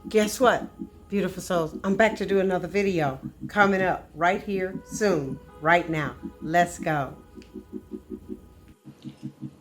Guess what, beautiful souls? I'm back to do another video coming up right here soon, right now. Let's go.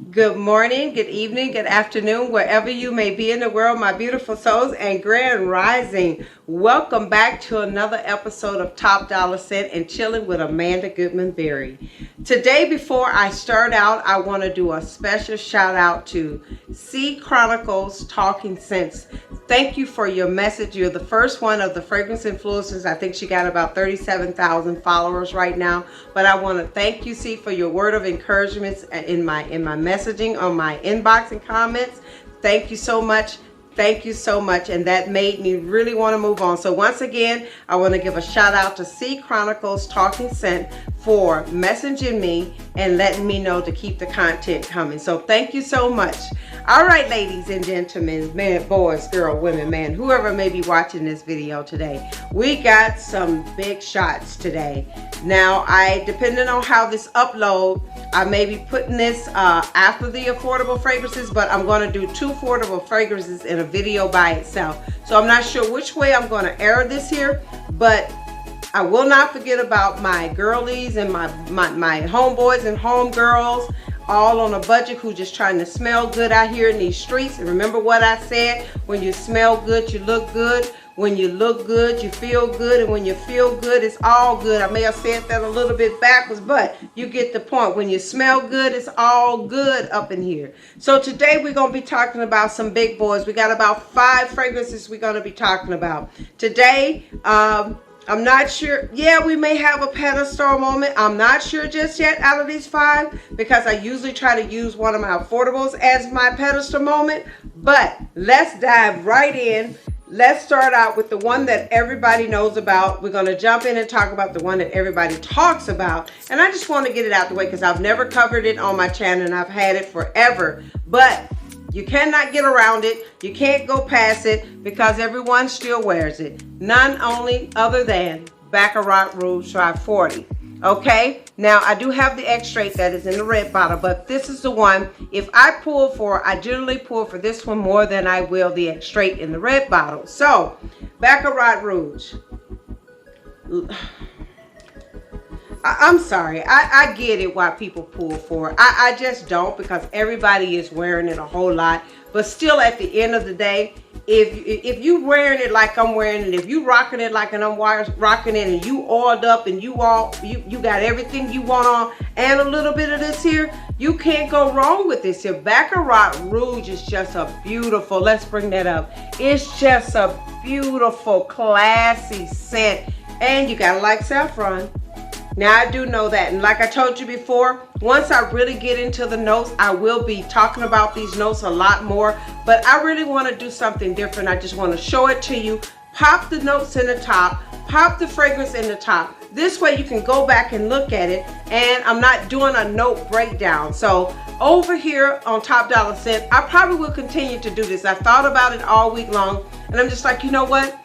Good morning, good evening, good afternoon, wherever you may be in the world, my beautiful souls, and grand rising. Welcome back to another episode of Top Dollar Scent and Chilling with Amanda Goodman Berry. Today, before I start out, I want to do a special shout out to C Chronicles Talking Scents. Thank you for your message. You're the first one of the fragrance influencers. I think she got about 37,000 followers right now. But I want to thank you, C, for your word of encouragement in my messaging on my inbox and comments. Thank you so much. Thank you so much, and that made me really want to move on. So once again, I want to give a shout out to C Chronicles Talking Scent for messaging me and letting me know to keep the content coming. So thank you so much. All right, ladies and gentlemen, men, boys, girl, women, man, whoever may be watching this video today, we got some big shots today. Now, depending on how this upload, I may be putting this after the affordable fragrances, but I'm going to do 2 affordable fragrances in a video by itself. So I'm not sure which way I'm going to air this here, but I will not forget about my girlies and my homeboys and homegirls, all on a budget, who just trying to smell good out here in these streets. And remember what I said, when you smell good, you look good. When you look good, you feel good. And when you feel good, it's all good. I may have said that a little bit backwards, but you get the point. When you smell good, it's all good up in here. So today we're going to be talking about some big boys. We got about 5 fragrances we're going to be talking about. Today, I'm not sure. Yeah, we may have a pedestal moment. I'm not sure just yet out of these 5, because I usually try to use one of my affordables as my pedestal moment. But let's dive right in. Let's start out with the one that everybody knows about. We're going to jump in and talk about the one that everybody talks about. And I just want to get it out the way because I've never covered it on my channel and I've had it forever. But you cannot get around it. You can't go past it because everyone still wears it. None only other than Bakarat Rouge 540. Okay, now I do have the extract that is in the red bottle, but this is the one. If I generally pull for this one more than I will the extract in the red bottle. So, Bakarat Rouge. I'm sorry, I get it why people pull for it. I just don't, because everybody is wearing it a whole lot. But still, at the end of the day, if you wearing it like I'm wearing it, if you rocking it like I'm rocking it, and you oiled up and you got everything you want on and a little bit of this here, you can't go wrong with this here. Bakarat Rouge is just a beautiful, let's bring that up. It's just a beautiful, classy scent. And you gotta like saffron. Now, I do know that, and like I told you before, once I really get into the notes, I will be talking about these notes a lot more, but I really want to do something different. I just want to show it to you, pop the notes in the top, pop the fragrance in the top. This way you can go back and look at it, and I'm not doing a note breakdown. So over here on Top Dollar Scent, I probably will continue to do this. I thought about it all week long, and I'm just like, you know what?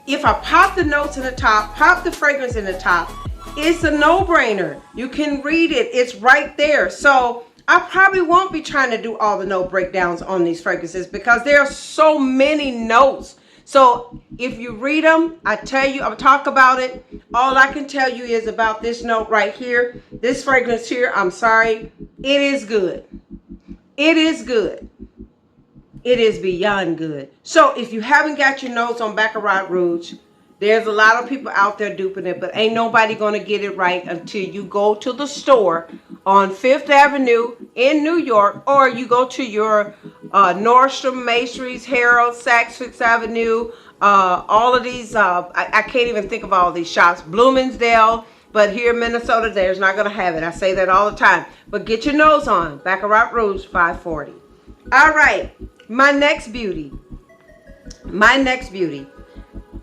If I pop the notes in the top, pop the fragrance in the top, it's a no-brainer. You can read it. It's right there. So I probably won't be trying to do all the note breakdowns on these fragrances because there are so many notes. So if you read them, I tell you, I'll talk about it. All I can tell you is about this note right here. This fragrance here, I'm sorry, it is good. It is good. It is beyond good. So if you haven't got your notes on Bakarat Rouge, there's a lot of people out there duping it, but ain't nobody going to get it right until you go to the store on 5th Avenue in New York, or you go to your Nordstrom, Macy's, Harold, Saks Fifth Avenue, all of these, I can't even think of all these shops, Bloomingdale, but here in Minnesota, there's not going to have it. I say that all the time. But get your nose on, Bakarat Rouge 540. All right, my next beauty.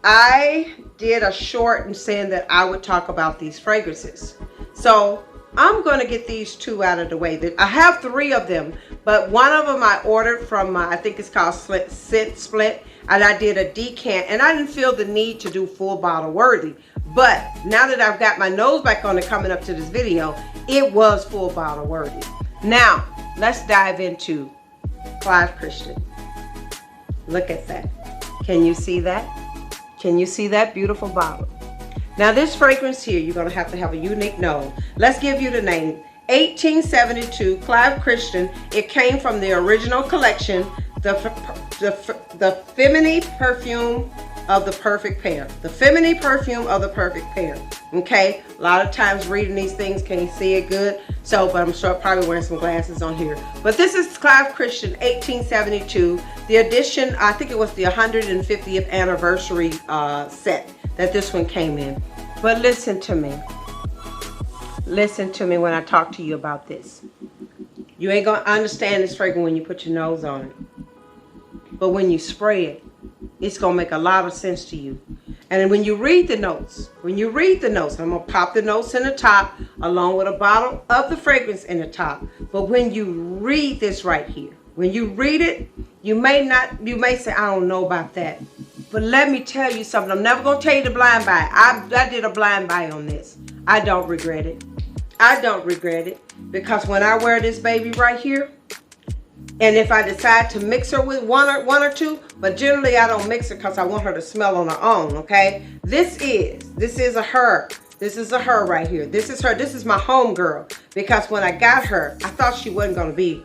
I did a short and saying that I would talk about these fragrances. So I'm going to get these 2 out of the way. I have 3 of them, but one of them I ordered from, I think it's called Scent Split, and I did a decant, and I didn't feel the need to do full bottle worthy. But now that I've got my nose back on it coming up to this video, it was full bottle worthy. Now, let's dive into Clive Christian. Look at that. Can you see that? Can you see that beautiful bottle? Now this fragrance here, you're going to have a unique nose. Let's give you the name. 1872, Clive Christian. It came from the original collection, the feminine perfume of the perfect pair. The feminine perfume of the perfect pair. Okay, a lot of times reading these things can't see it good, so but I'm sure probably wearing some glasses on here. But this is Clive Christian 1872. The edition, I think it was the 150th anniversary set that this one came in. But listen to me. Listen to me when I talk to you about this. You ain't gonna understand this fragrance when you put your nose on it. But when you spray it, it's gonna make a lot of sense to you. And when you read the notes, I'm gonna pop the notes in the top along with a bottle of the fragrance in the top. But when you read this right here, when you read it, you may say, I don't know about that. But let me tell you something. I'm never gonna tell you to blind buy. I did a blind buy on this. I don't regret it. I don't regret it, because when I wear this baby right here, and if I decide to mix her with one or two, but generally I don't mix her because I want her to smell on her own, okay? This is a her. This is a her right here. This is her. This is my home girl, because when I got her, I thought she wasn't going to be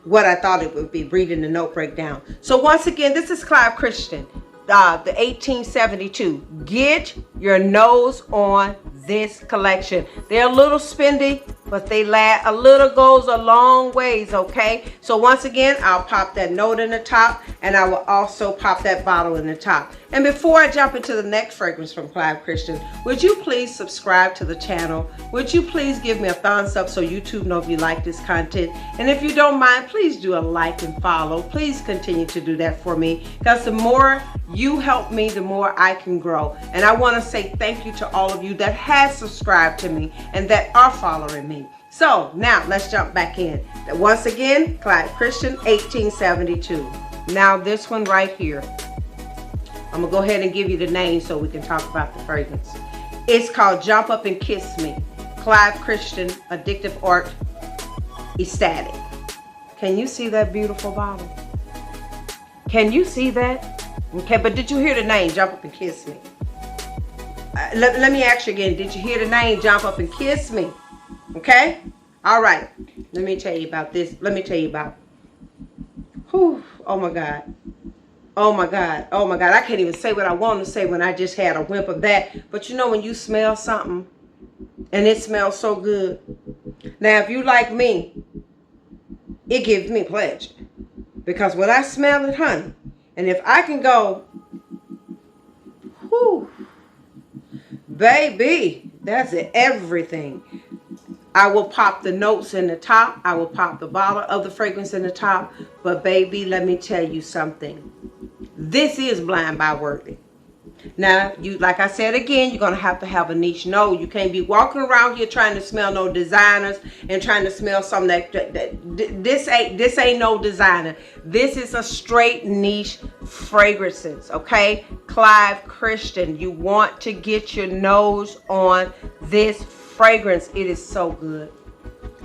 what I thought it would be, reading the note breakdown. So once again, this is Clive Christian, the 1872. Get your nose on this collection. They're a little spendy, but they last. A little goes a long ways, okay? So once again, I'll pop that note in the top, and I will also pop that bottle in the top. And before I jump into the next fragrance from Clive Christian, would you please subscribe to the channel? Would you please give me a thumbs up so YouTube knows if you like this content? And if you don't mind, please do a like and follow. Please continue to do that for me, because the more you help me, the more I can grow. And I want to say thank you to all of you that has subscribed to me and that are following me. So now let's jump back in. Once again, Clive Christian 1872. Now this one right here, I'm gonna go ahead and give you the name so we can talk about the fragrance. It's called Jump Up and Kiss Me. Clive Christian Addictive Art ESTATIC. Can you see that beautiful bottle? Can you see that? Okay, but did you hear the name, Jump Up and Kiss Me? Let me ask you again, did you hear the name, Jump Up and Kiss Me? Okay? All right. Let me tell you about this. Let me tell you about, whew, oh my God. Oh my God. Oh my God. I can't even say what I want to say when I just had a whiff of that. But you know when you smell something and it smells so good. Now, if you like me, it gives me pleasure. Because when I smell it, honey, and if I can go, whew, baby, that's everything. I will pop the notes in the top. I will pop the bottle of the fragrance in the top. But baby, let me tell you something. This is blind buy worthy. Now, you, like I said again, you're gonna have to have a niche nose. You can't be walking around here trying to smell no designers and trying to smell something this ain't no designer. This is a straight niche fragrances, okay? Clive Christian, you want to get your nose on this fragrance. It is so good.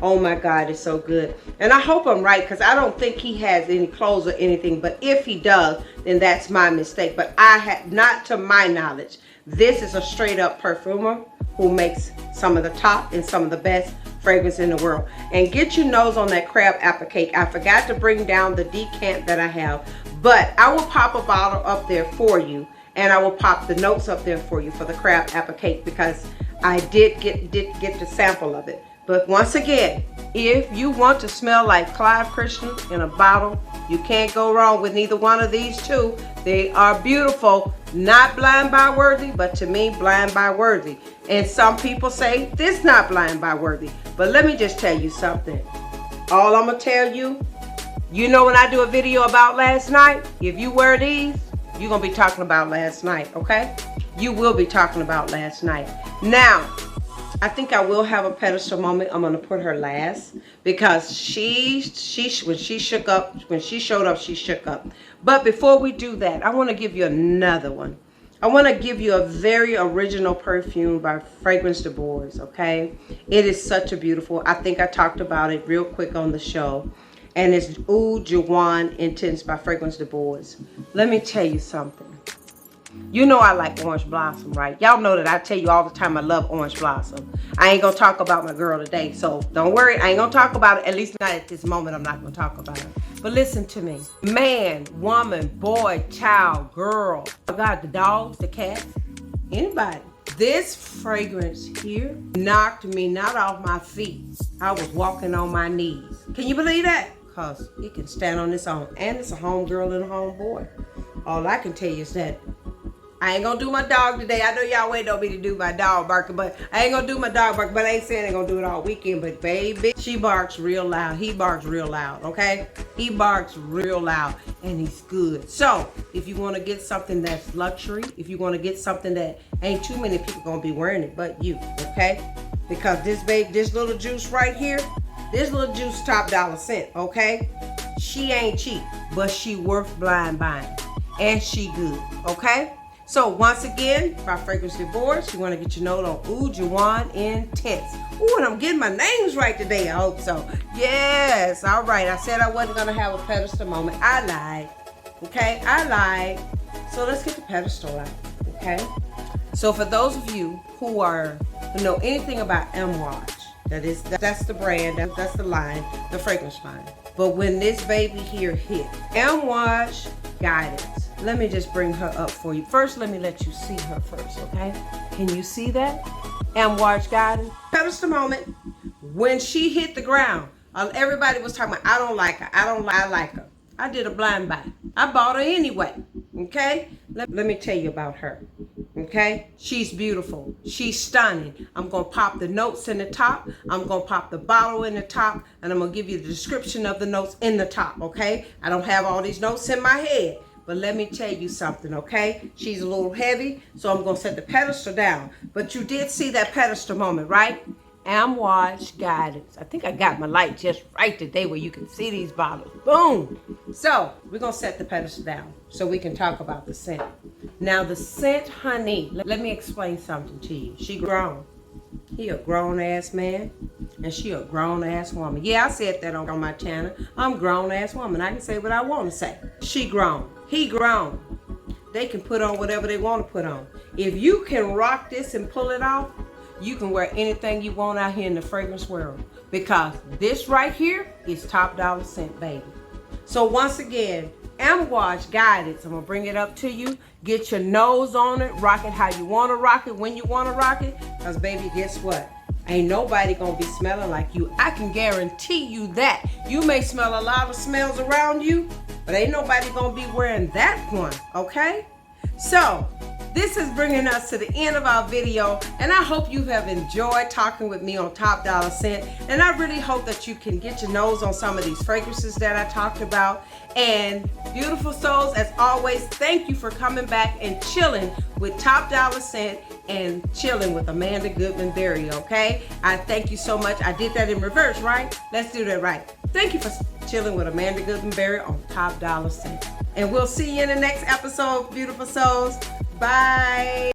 Oh my God, it's so good. And I hope I'm right, because I don't think he has any clothes or anything. But if he does, then that's my mistake. But I had, not to my knowledge, this is a straight up perfumer who makes some of the top and some of the best fragrance in the world. And get your nose on that crab apple cake. I forgot to bring down the decant that I have, but I will pop a bottle up there for you, and I will pop the notes up there for you for the crab apple cake, because I did get the sample of it. But once again, if you want to smell like Clive Christian in a bottle, you can't go wrong with neither one of these two. They are beautiful, not blind buy worthy, but to me, blind buy worthy. And some people say this not blind buy worthy. But let me just tell you something. All I'm gonna tell you, you know when I do a video about last night, if you wear these, you're gonna be talking about last night, okay? You will be talking about last night. Now, I think I will have a pedestal moment. I'm gonna put her last, because when she showed up, she shook up. But before we do that, I want to give you another one. I want to give you a very original perfume by Fragrance du Bois. Okay, it is such a beautiful. I think I talked about it real quick on the show. And it's Eau JAUNE Intense by Fragrance de BOIS. Let me tell you something. You know I like Orange Blossom, right? Y'all know that I tell you all the time I love Orange Blossom. I ain't gonna talk about my girl today, so don't worry. I ain't gonna talk about it. At least not at this moment. I'm not gonna talk about it. But listen to me. Man, woman, boy, child, girl. I got the dogs, the cats, anybody. This fragrance here knocked me not off my feet. I was walking on my knees. Can you believe that? Because it can stand on its own. And it's a homegirl and a homeboy. All I can tell you is that I ain't gonna do my dog today. I know y'all waiting on me to do my dog barking, but I ain't gonna do my dog barking. But I ain't saying I ain't gonna do it all weekend. But baby, she barks real loud. He barks real loud, okay? He barks real loud, and he's good. So if you wanna get something that's luxury, if you wanna get something that ain't too many people gonna be wearing it but you, okay? Because this little juice right here, this little juice $top.scent, okay? She ain't cheap, but she worth blind buying, and she good, okay? So once again, by Fragrance de BOIS, you want to get your note on Eau JAUNE Intense. Ooh, and I'm getting my names right today. I hope so. Yes, all right. I said I wasn't going to have a pedestal moment. I lied. Okay, I lied. So let's get the pedestal out. Okay. So for those of you who know anything about AMOUAGE, that's the brand, that's the line, the fragrance line. But when this baby here hit, AMOUAGE Guidance. Let me just bring her up for you. First, let me let you see her first, okay? Can you see that? AMOUAGE Guidance. Pedestal moment. When she hit the ground, everybody was talking about, I don't like her. I like her. I did a blind buy. I bought her anyway, okay? Let me tell you about her, okay? She's beautiful. She's stunning. I'm going to pop the notes in the top. I'm going to pop the bottle in the top, and I'm going to give you the description of the notes in the top, okay? I don't have all these notes in my head. But let me tell you something, okay? She's a little heavy, so I'm going to set the pedestal down. But you did see that pedestal moment, right? AMOUAGE Guidance. I think I got my light just right today where you can see these bottles. Boom! So, we're going to set the pedestal down so we can talk about the scent. Now, the scent, honey, let me explain something to you. She grown. He a grown-ass man, and she a grown-ass woman. Yeah, I said that on my channel. I'm grown-ass woman. I can say what I want to say. She grown. He grown. They can put on whatever they want to put on. If you can rock this and pull it off, you can wear anything you want out here in the fragrance world. Because this right here is $top.scent, baby. So once again, AMOUAGE Guidance. I'm going to bring it up to you. Get your nose on it. Rock it how you want to rock it, when you want to rock it. Because, baby, guess what? Ain't nobody going to be smelling like you. I can guarantee you that. You may smell a lot of smells around you, but ain't nobody going to be wearing that one, okay? So, this is bringing us to the end of our video, and I hope you have enjoyed talking with me on $top.scent, and I really hope that you can get your nose on some of these fragrances that I talked about. And beautiful souls, as always, thank you for coming back and chilling with $top.scent and chilling with Amanda Goodman Berry, okay? I thank you so much. I did that in reverse, right? Let's do that right. Thank you for chilling with Amanda Goodman Berry on $top.scent. And we'll see you in the next episode, beautiful souls. Bye.